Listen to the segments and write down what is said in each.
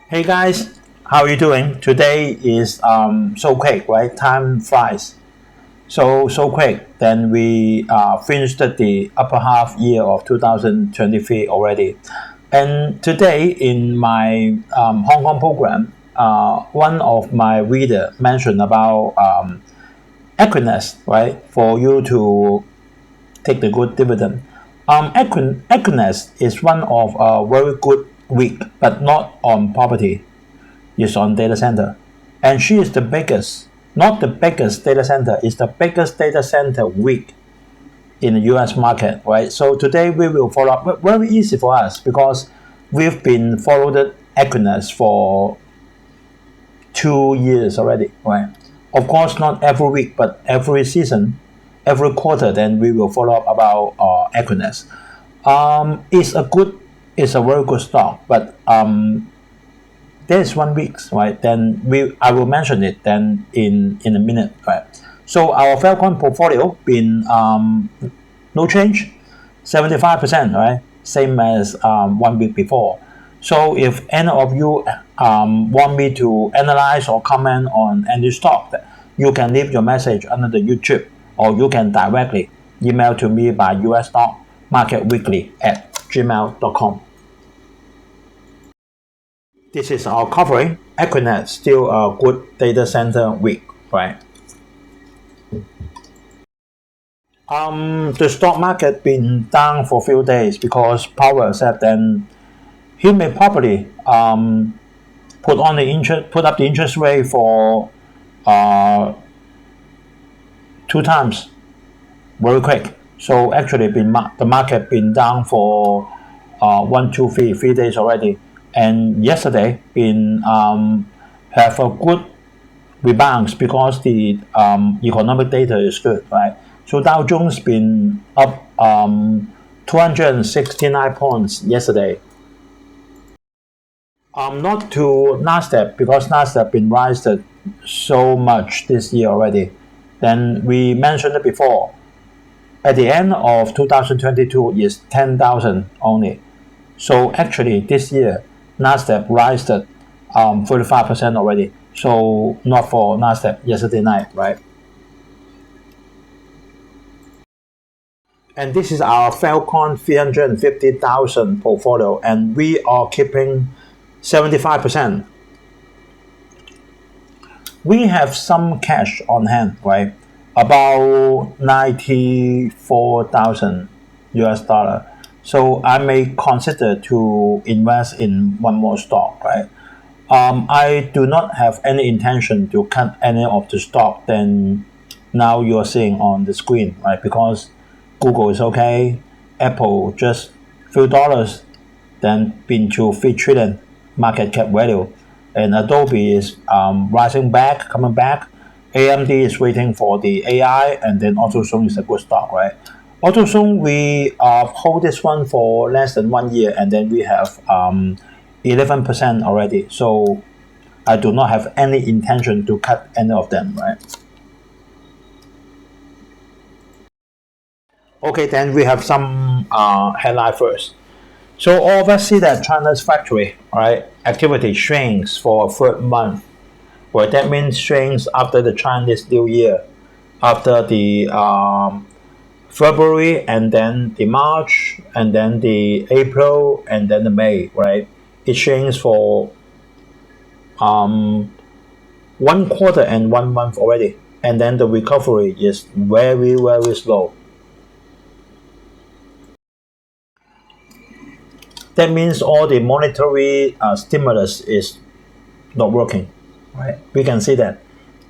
Hey guys, how are you doing? Today is so quick, right? Time flies so quick. Then we finished the upper half year of 2023 already. And today in my Hong Kong program, one of my reader mentioned about Equinix, right? For you to take the good dividend. Equinix is one of a very good REIT, but not on property. Is on data center, and she is the biggest, not the biggest data center, is the biggest data center week in the US market, right? So today we will follow up. Very easy for us because we've been followed Equinix for 2 years already, right? Of course, not every week, but every season, every quarter, then we will follow up about Equinix. It's a very good stock, but there's 1 week, right? Then I will mention it then in a minute, right? So our Falcon portfolio been no change, 75%, right? Same as 1 week before. So if any of you want me to analyze or comment on any stock, you can leave your message under the YouTube, or you can directly email to me by Usstockmarketweekly@gmail.com. This is our covering. Equinix still a good data center week, right? The stock market been down for a few days because Powell said then he may probably put up the interest rate for 2 times very quick. So actually, the market been down for 3 days already, and yesterday been have a good rebound because the economic data is good, right? So Dow Jones been up 269 points yesterday. Not to Nasdaq because Nasdaq been rising so much this year already. Then we mentioned it before. At the end of 2022 is 10,000 only. So actually this year Nasdaq rised 35% already. So not for Nasdaq yesterday night, right? And this is our Falcon 350,000 portfolio, and we are keeping 75%. We have some cash on hand, right? About 94,000 US dollar. So I may consider to invest in one more stock, right? I do not have any intention to cut any of the stock then now you're seeing on the screen, right? Because Google is okay, Apple just few dollars, then been to 3 trillion market cap value, and Adobe is rising back, coming back. AMD is waiting for the AI, and then AutoZone is a good stock, right? AutoZone, we hold this one for less than 1 year, and then we have 11% already. So I do not have any intention to cut any of them, right? Okay, then we have some headline first. So all of us see that China's factory, right, activity shrinks for a third month. Well, that means shrinks after the Chinese New Year, after the February, and then the March, and then the April, and then the May, right? It shrinks for 1 quarter and 1 month already, and then the recovery is very slow. That means all the monetary stimulus is not working, right? We can see that.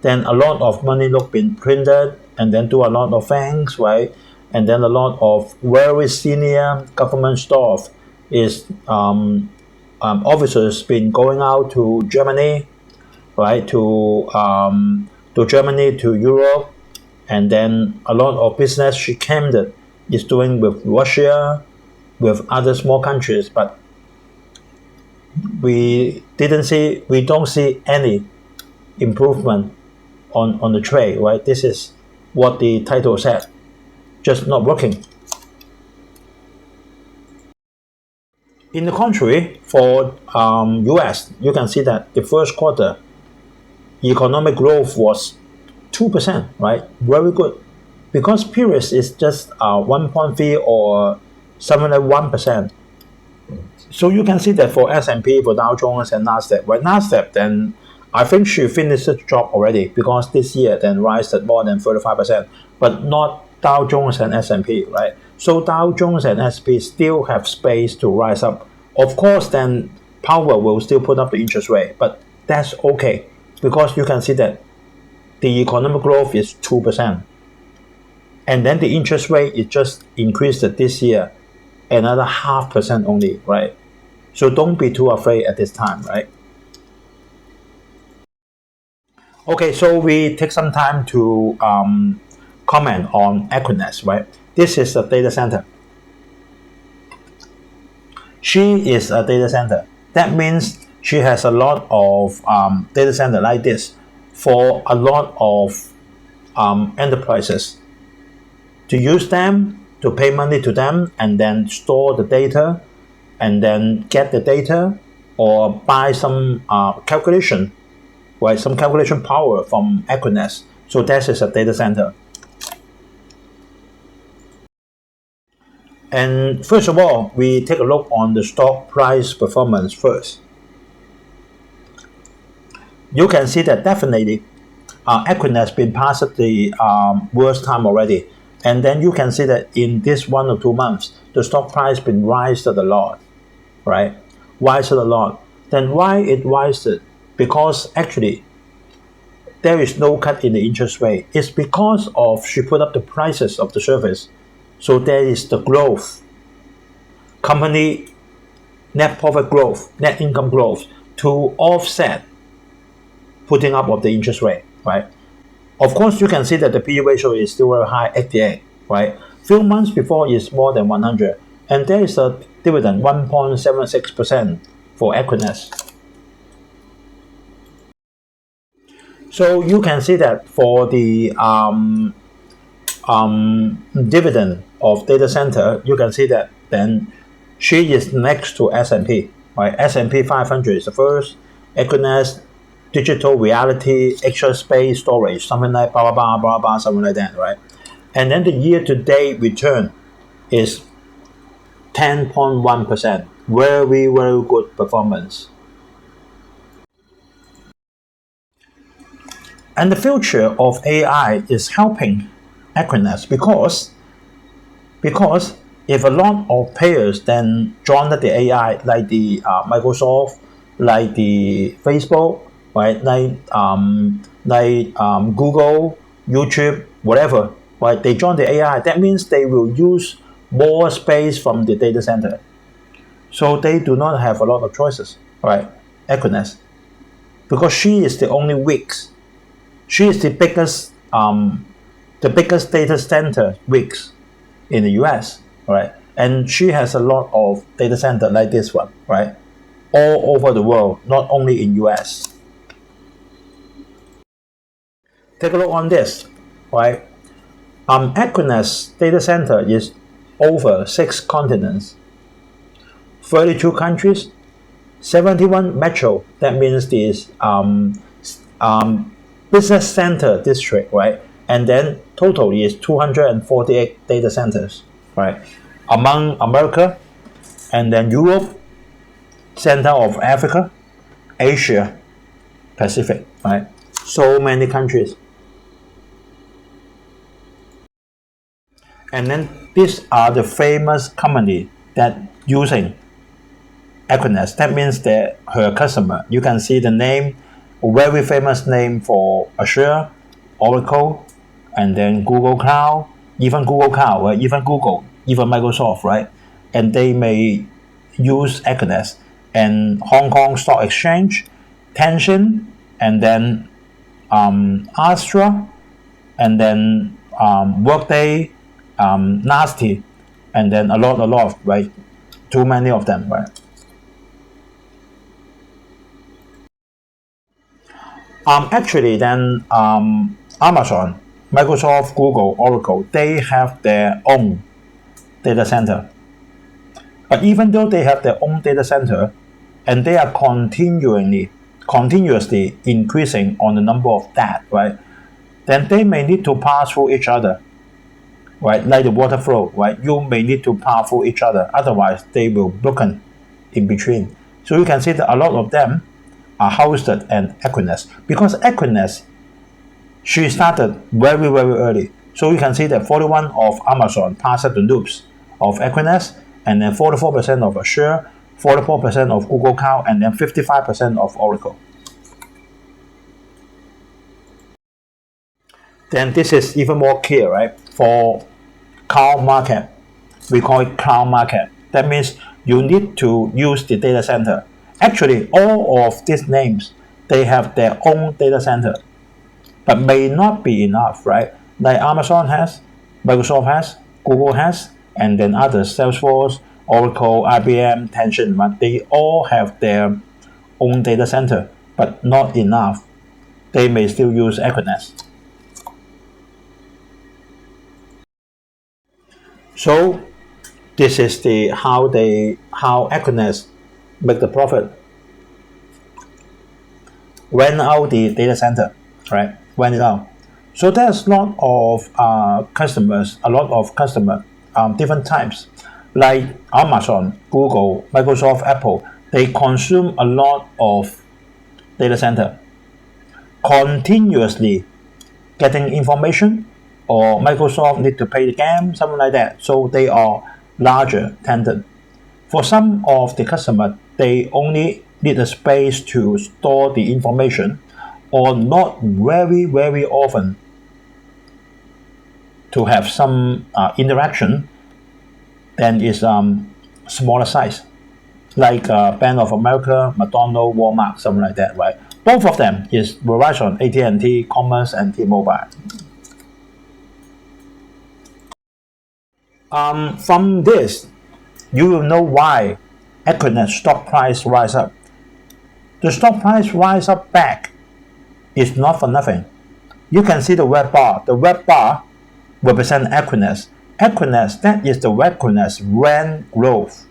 Then a lot of money look been printed, and then do a lot of things, right? And then a lot of very senior government staff is officers been going out to Germany, right? To Germany, to Europe, and then a lot of business she came that is doing with Russia, with other small countries, but we don't see any improvement on the trade, right? This is what the title said, just not working. In the contrary, for US, you can see that the first quarter economic growth was 2%, right? Very good. Because periods is just 1.3 or something like 1%. So you can see that for S&P, for Dow Jones and Nasdaq, right? Nasdaq, then I think she finished the job already because this year then rise at more than 35%, but not Dow Jones and S&P, right? So Dow Jones and S&P still have space to rise up. Of course, then Powell will still put up the interest rate, but that's okay because you can see that the economic growth is 2%. And then the interest rate is just increased this year another 0.5% only, right? So don't be too afraid at this time, right? Okay, so we take some time to comment on Equinix, right? This is a data center. She is a data center. That means she has a lot of data center like this for a lot of enterprises to use them, to pay money to them, and then store the data, and then get the data, or buy some calculation, right? Some calculation power from Equinix. So that is a data center. And first of all, we take a look on the stock price performance first. You can see that definitely Equinix been past the worst time already. And then you can see that in this 1 or 2 months, the stock price been rised a lot, right? Rised a lot. Then why it rised? Because actually there is no cut in the interest rate. It's because of she put up the prices of the service. So there is the growth, company net profit growth, net income growth to offset putting up of the interest rate, right? Of course, you can see that the PE ratio is still very high, 88, right? Few months before is more than 100, and there is a dividend 1.76% for Equinix. So you can see that for the dividend of data center, you can see that then she is next to S&P, right? S&P 500 is the first, Equinix, digital reality, extra space storage, something like blah, blah, blah, blah, blah, something like that, right? And then the year-to-date return is 10.1%. Very, very good performance. And the future of AI is helping Equinix because if a lot of players then join the AI, like the Microsoft, like the Facebook, right, like Google, YouTube, whatever, right, they join the AI, that means they will use more space from the data center. So they do not have a lot of choices, right? Equinix, because she is the only weak. She is the biggest data center weak in the US, right? And she has a lot of data center like this one, right? All over the world, not only in US. Take a look on this, right? Equinix data center is over 6 continents, 32 countries, 71 metro. That means this business center district, right? And then total is 248 data centers, right? Among America, and then Europe, center of Africa, Asia, Pacific, right? So many countries. And then these are the famous company that using Equinix. That means that her customer, you can see the name, very famous name for Azure, Oracle, and then Google Cloud, even Google Cloud, right? Even Google, even Microsoft, right? And they may use Equinix, and Hong Kong Stock Exchange, Tencent, and then Astra, and then Workday, Nasty, and then a lot, right? Too many of them, right? Actually, then Amazon, Microsoft, Google, Oracle, they have their own data center. But even though they have their own data center and they are continuously increasing on the number of that, right? Then they may need to pass through each other, right? Like the water flow, right? You may need to pass through each other, otherwise they will broken in between. So you can see that a lot of them are hosted in Equinix, because Equinix, she started very early. So you can see that 41% of Amazon passed the loops of Equinix, and then 44% of Azure, 44% of Google Cloud, and then 55% of Oracle. Then this is even more clear, right? For cloud market, we call it cloud market. That means you need to use the data center. Actually, all of these names, they have their own data center, but may not be enough, right? Like Amazon has, Microsoft has, Google has, and then others, Salesforce, Oracle, IBM, Tencent, but they all have their own data center, but not enough. They may still use Equinix. So this is the how Equinix make the profit. Rent out the data center, right? Rent it out. So there's a lot of customers, different types, like Amazon, Google, Microsoft, Apple. They consume a lot of data center, continuously getting information, or Microsoft need to pay the game, something like that. So they are larger tenant. For some of the customer, they only need a space to store the information, or not very often to have some interaction, then is smaller size, like Bank of America, McDonald's, Walmart, something like that, right? Both of them is Verizon, AT&T, Commerce, and T-Mobile. From this, you will know why Equinix stock price rise up. The stock price rise up back is not for nothing. You can see the red bar. The red bar represents Equinix. Equinix, that is the Equinix rent growth.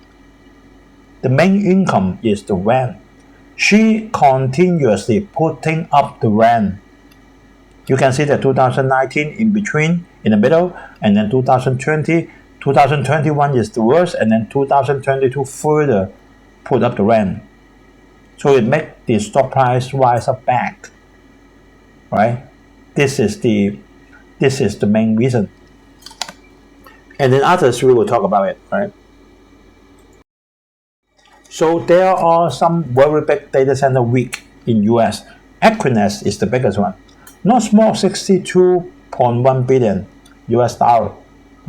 The main income is the rent. She continuously putting up the rent. You can see that 2019 in between, in the middle, and then 2020, 2021 is the worst, and then 2022 further put up the rent. So it makes the stock price rise up back, right? This is the main reason. And then others we will talk about it, right? So there are some very big data center week in US. Equinix is the biggest one. Not small, 62.1 billion US dollar,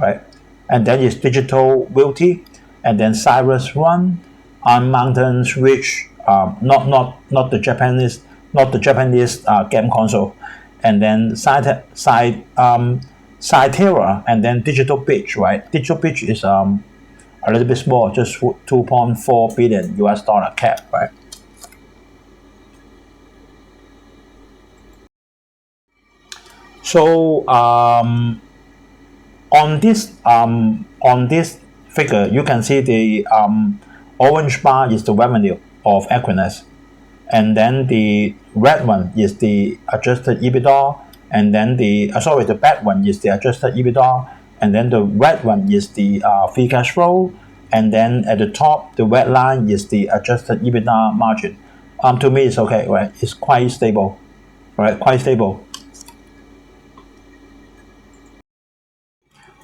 right? And then it's Digital Realty, and then Cyrus One, on Mountains Ridge, not the Japanese game console, and then Cytera, and then Digital Beach, right? Digital Beach is a little bit small, just 2.4 billion US dollar cap, right? So on this figure, you can see the orange bar is the revenue of Equinix, and then the red one is the adjusted EBITDA, and then the black one is the adjusted EBITDA, and then the red one is the free cash flow, and then at the top, the red line is the adjusted EBITDA margin. To me, it's okay, right? It's quite stable, right? Quite stable.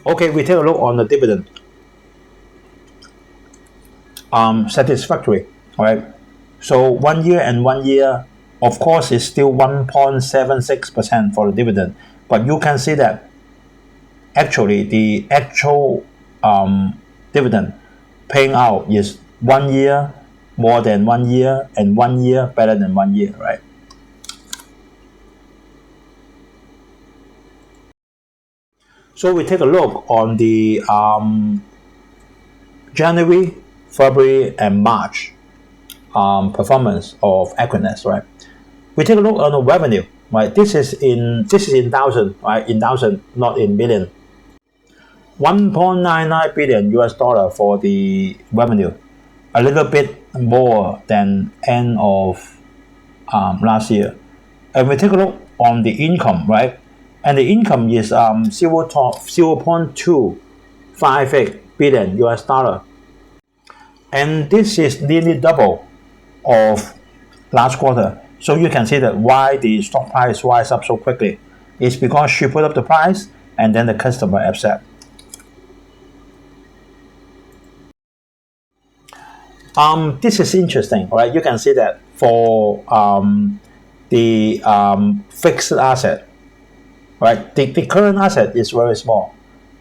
Okay, we take a look on the dividend. Satisfactory, right? So 1 year and 1 year, of course, is still 1.76% for the dividend. But you can see that actually the actual dividend paying out is 1 year more than 1 year, and 1 year better than 1 year, right? So we take a look on the January, February, and March performance of Equinix, right? We take a look on the revenue, right? This is in thousand, right? In thousand, not in million. $1.99 billion US dollar for the revenue, a little bit more than end of last year. And we take a look on the income, right? And the income is 0.258 billion US dollar. And this is nearly double of last quarter. So you can see that why the stock price rise up so quickly. It's because she put up the price and then the customer accept. This is interesting, right? You can see that for the fixed asset, right? The current asset is very small,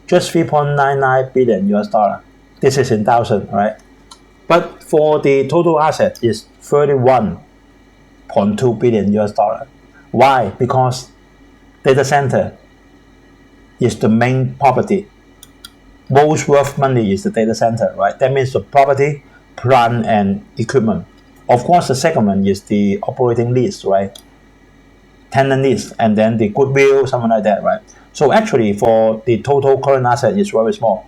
just 3.99 billion US dollar. This is in thousand, right? But for the total asset is 31.2 billion US dollar. Why? Because data center is the main property. Most worth money is the data center, right? That means the property, plant, and equipment. Of course, the second one is the operating lease, right? Tenant lease, and then the goodwill, something like that, right? So actually, for the total current asset is very small,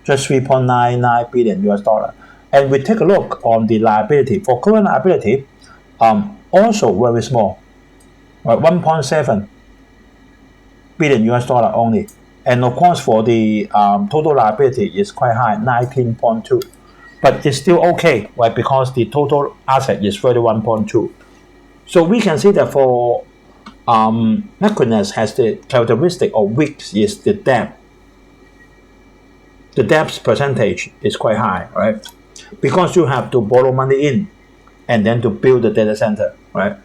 just 3.99 billion US dollar. And we take a look on the liability. For current liability, also very small, right? 1.7 billion US dollar only. And of course, for the total liability is quite high, 19.2. But it's still okay, right? Because the total asset is 31.2. So we can see that for Equinix has the characteristic of weak is the debt. The debt percentage is quite high, right? Because you have to borrow money in and then to build the data center, right?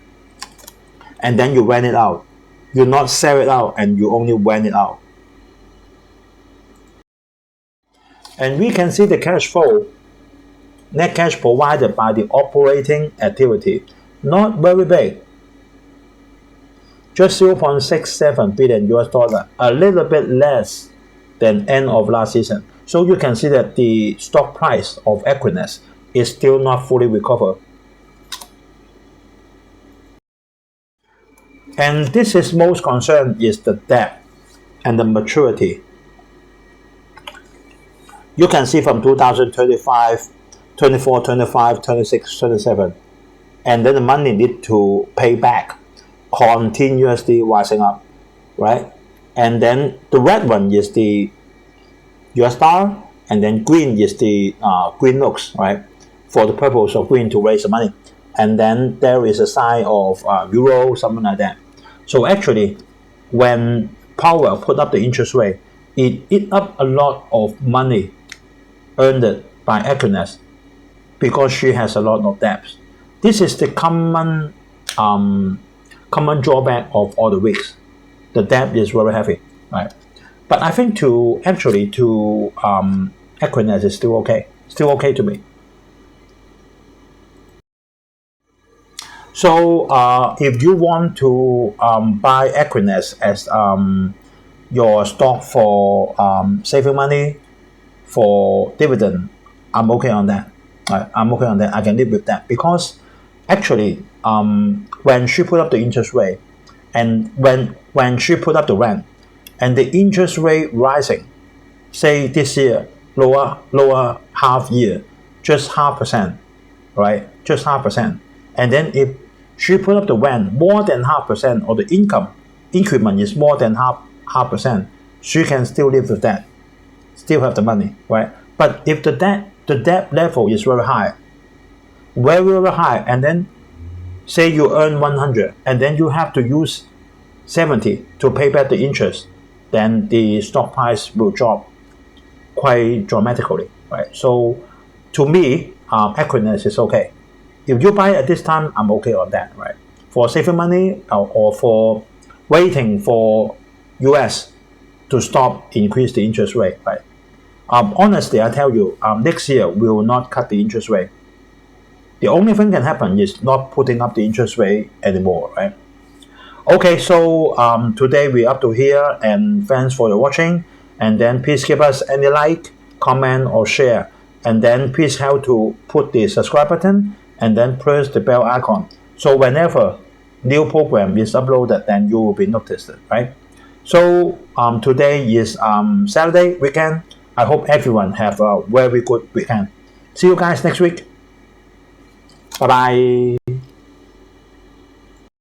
And then you rent it out. You not sell it out and you only rent it out. And we can see the cash flow, net cash provided by the operating activity, not very big. Just 0.67 billion US dollar, a little bit less than end of last season. So you can see that the stock price of Equinix is still not fully recovered. And this is most concerned is the debt and the maturity. You can see from 2025, 24, 25, 26, 27. And then the money need to pay back, continuously rising up, right? And then the red one is the US dollar, and then green is the green looks, right? For the purpose of green to raise the money. And then there is a sign of euro, something like that. So actually, when Powell put up the interest rate, it eat up a lot of money earned by Equinix because she has a lot of debts. This is the common drawback of all the REITs. The debt is very heavy, right? But I think to Equinix is still okay to me. So if you want to buy Equinix as your stock for saving money, for dividend, I'm okay on that. I'm okay on that. I can live with that because actually, when she put up the interest rate, and when she put up the rent, and the interest rate rising, say this year lower half year, just 0.5%, right? Just 0.5%, and then if she put up the rent more than 0.5%, or the increment is more than 0.5%, she can still live with that, still have the money, right? But if the debt level is very high, very high, and then say you earn 100 and then you have to use 70 to pay back the interest, then the stock price will drop quite dramatically, right? So to me, Equinix is okay. If you buy at this time, I'm okay on that, right? For saving money or for waiting for US to stop increase the interest rate, right? Honestly, I tell you, next year we will not cut the interest rate. The only thing can happen is not putting up the interest rate anymore, right? Okay, so today we're up to here, and thanks for your watching. And then please give us any like, comment, or share. And then please help to put the subscribe button and then press the bell icon. So whenever new program is uploaded, then you will be noticed, right? So today is Saturday weekend. I hope everyone have a very good weekend. See you guys next week. Bye bye.